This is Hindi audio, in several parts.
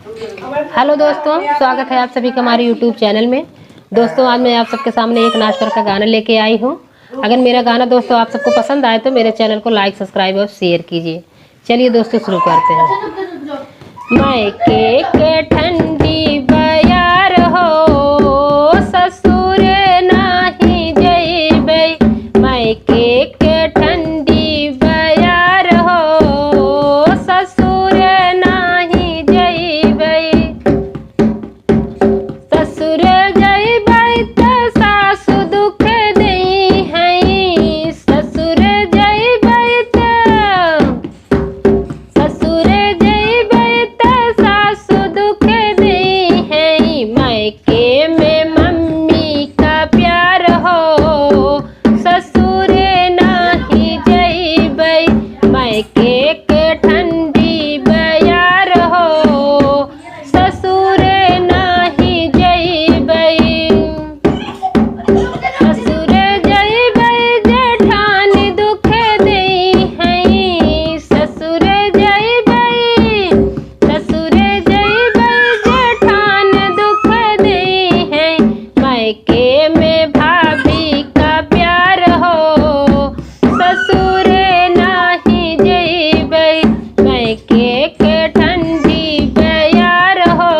हेलो दोस्तों, स्वागत है आप सभी का हमारे यूट्यूब चैनल में। दोस्तों, आज मैं आप सबके सामने एक नाच पर का गाना लेके आई हूँ। अगर मेरा गाना दोस्तों आप सबको पसंद आए तो मेरे चैनल को लाइक, सब्सक्राइब और शेयर कीजिए। चलिए दोस्तों, शुरू करते हैं। मायके के ठंडी बयार हो, ससुर नाही जइबै। मायके के ठंडी बयार हो, ससुर नाही जइबै। ससुर जइबै त सासु दुख देई हैं। ससुर जइबै त ससुर जइबै त सासु दुख देई हैं। मायके में मम्मी का प्यार हो, ससुर नाही जइबै। मायके के ठंडी बयार हो, ससुर नाही जइबै। ससुर जइबै जेठान दुख देई हैं। ससुर जइबै जेठान दुख देई हैं। मायके में भाभी का प्यार हो, ससुर नाही जइबै। मायके के ठंडी बयार हो,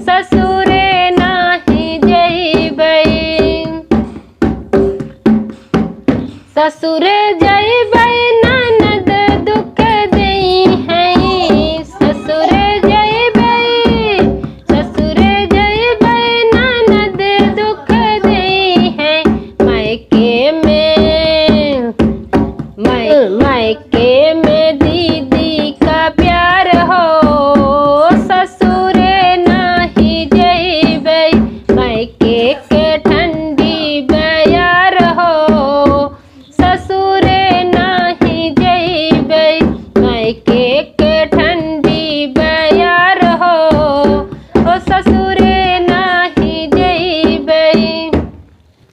ससुर नाही जइबै। ससुर जइबै